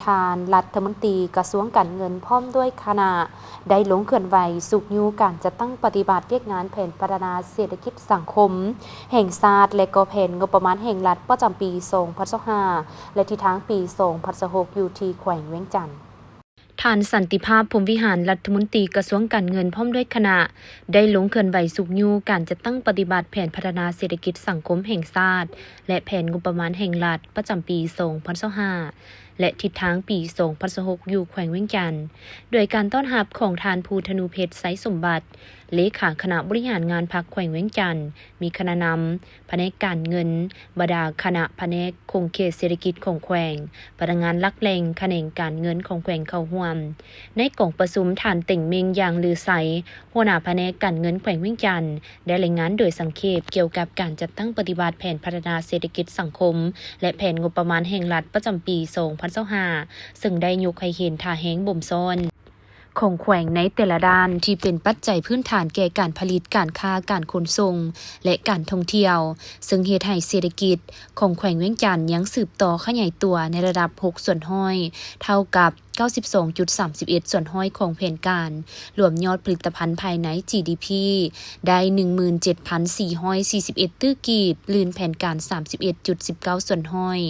ทานรัฐมนตรีกระทรวงการเงินพร้อมด้วยคณะได้ลงเคลื่อนไหวสุกยูการจะตั้งปฏิบัติเรียกงานแผนพัฒนาเศรษฐกิจสังคมแห่งชาติและก็แผนงบประมาณแห่งรัฐประจำปี2025และที่ทางปี2026อยู่ที่แขวงเวียงจันทน์ท่านสันติภาพพรหมวิหารรัฐมนตรีกระทรวงการเงินพร้อมด้วยคณะได้ลงเคลื่อนไหวสุกยูการจะตั้งปฏิบัติแผนพัฒนาเศรษฐกิจสังคมแห่งชาติและแผนงบประมาณแห่งรัฐประจำปี2025และทิศทางปี2026อยู่แขวงเวียงจันทน์โดยการต้อนรับของทานภูธนูเพชรไสสมบัติเลขาคณะบริหารงานพรรคแขวงเวียงจันทน์มีคณะนำแผนกการเงินบดาคณะแผนกคงเขตเศรษฐกิจของแขวงพนักงานลักแหล่งแขนงการเงินของแขวงเข้าร่วมในกล่องประชุมฐานเต่งเมงอย่างลือใสหัวหน้าแผนกการเงินแขวงเวียงจันทน์ได้รายงานโดยสังเขปเกี่ยวกับการจัดตั้งปฏิบัติแผนพัฒนาเศรษฐกิจสังคมและแผนงบประมาณแห่งรัฐประจำปี2025ซึ่งได้ยกให้เห็นท่าแห้งบ่มซ้อนของแขวงในแต่ละด้านที่เป็นปัจจัยพื้นฐานแก่การผลิตการค้าการขนส่งและการท่องเที่ยวซึ่งเฮ็ดให้เศรษฐกิจของแขวงเวียงจันทน์ยังสืบต่อขยายตัวในระดับ6ส่วนห้อยเท่ากับ92.31 ส่วนห้อยของแผนการรวมยอดผลิตภัณฑ์ภายใน GDP ได้ 17,441 ตื้อกีบลื่นแผนการ 31.19 ส่วนห้อย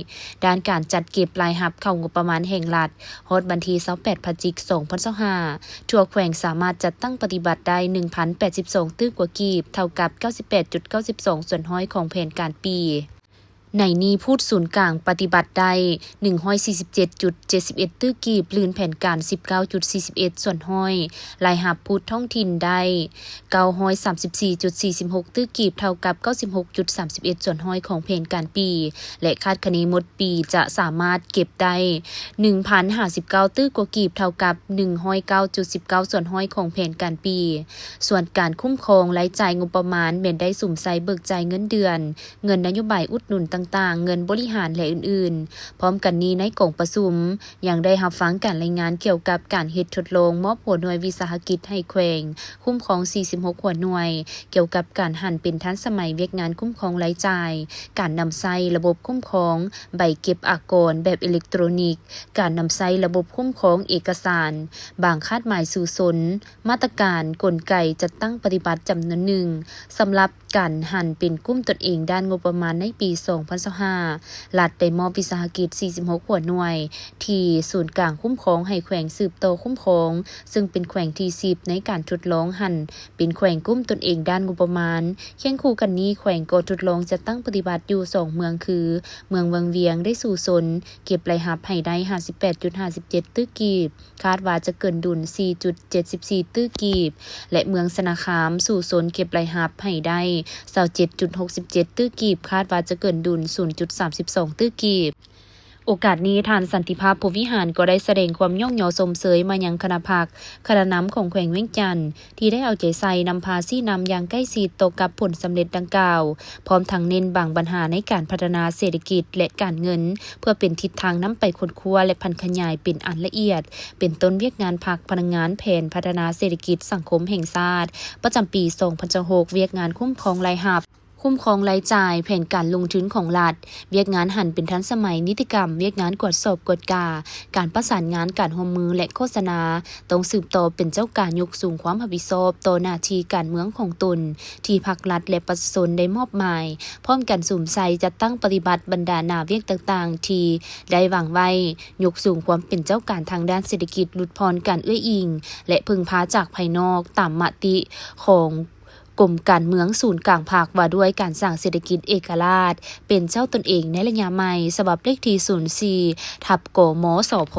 ด้านการจัดเก็บรายรับเข้างบประมาณแห่งรัฐฮอดวันที่28พฤศจิกายน2025ทั่วแขวงสามารถจัดตั้งปฏิบัติได้ 1,082 ตื้อกว่ากีบเท่ากับ 98.92 ส่วนห้อยของแผนการปีในนี้พูดศูนย์กลางปฏิบัติได้ 147.71 ตื้อกีบลื่นแผนการ 19.41 ส่วนห้อยรายรับพูดท้องถิ่นได้ 934.46 ตื้อกีบเท่ากับ 96.31 ส่วนห้อยของแผนการปีและคาดคะเนหมดปีจะสามารถเก็บได้ 1,059 ตื้อกว่ากีบเท่ากับ 109.19 ส่วนห้อยของแผนการปีส่วนการคุ้มครองรายจ่ายงบประมาณแม่นได้สุ่มใส่เบิกจ่ายเงินเดือนเงินนโยบายอุดหนุนต่างๆเงินบริหารและอื่นๆพร้อมกันนี้ในกล่องประชุมยังได้รับฟังการรายงานเกี่ยวกับการเฮ็ดทดลองมอบหัวหน่วยวิสาหกิจให้แขวงคุ้มครอง46หัวหน่วยเกี่ยวกับการหันเป็นทันสมัยเวียกงานคุ้มครองรายจ่ายการนำใช้ระบบคุ้มครองใบเก็บอากรแบบอิเล็กทรอนิกส์การนำใช้ระบบคุ้มครองเอกสารบางคาดหมายสู่สนมาตรการกลไกจัดตั้งปฏิบัติจำนวนหนึ่งสำหรับการหันเป็นกลุ่มตนเองด้านงบประมาณในปี2025รัฐได้มอบวิสาหกิจ46หัวหน่วยที่ศูนย์กลางคุ้มครองให้แขวงสืบโตคุ้มครองซึ่งเป็นแขวงที่10ในการทดลองหันเป็นแขวงกลุ่มตนเองด้านงบประมาณเคียงคู่กันนี้แขวงก็ทดลองจะตั้งปฏิบัติอยู่2เมืองคือเมืองวังเวียงได้สู่สนเก็บรายรับให้ได้ 58.57 ตื้อกีบคาดว่าจะเกินดุล 4.74 ตื้อกีบและเมืองสนาขามสู่สนเก็บรายรับให้ได้ 27.67 ตื้อกีบคาดว่าจะเกินดุล 0.32 ตื้อกีบโอกาสนี้ท่านสันติภาพพรหมวิหารก็ได้แสดงความย่องยอสมเสยมายังคณะพรรคคณะนำของแขวงเวียงจันทน์ที่ได้เอาใจใส่นำพาซี่นำอย่างใกล้ชิดต่อกับผลสำเร็จดังกล่าวพร้อมทั้งเน้นบางปัญหาในการพัฒนาเศรษฐกิจและการเงินเพื่อเป็นทิศทางนำไปค้นคว้าและพันขยายเป็นอันละเอียดเป็นต้นเวียกงานพรรคพนักงานแผนพัฒนาเศรษฐกิจสังคมแห่งชาติประจำปี2026เวียกงานคุ้มครองรายรับคุ้มครองรายจ่ายแผนการลงทุนของรัฐเวียกงานหันเป็นทันสมัยนิติกรรมเวียกงานกวดสอบกวดกาการประสานงานการร่วมมือและโฆษณาต้องสืบต่อเป็นเจ้าการยกสูงความรับผิดชอบต่อหน้าที่การเมืองของตนที่ภาครัฐและประชาชนได้มอบหมายพร้อมกันสุ่มใส่จัดตั้งปฏิบัติบรรดาหน้าเวียกต่างๆที่ได้วางไว้ยกสูงความเป็นเจ้าการทางด้านเศรษฐกิจหลุดพรการเอื้ออิงและพึ่งพาจากภายนอกตามมติของกรมการเมืองศูนย์กลางภาคว่าด้วยการสร้างเศรษฐกิจเอกราชเป็นเจ้าตนเองในระยะใหม่ฉบับเลขที่04/กมสพ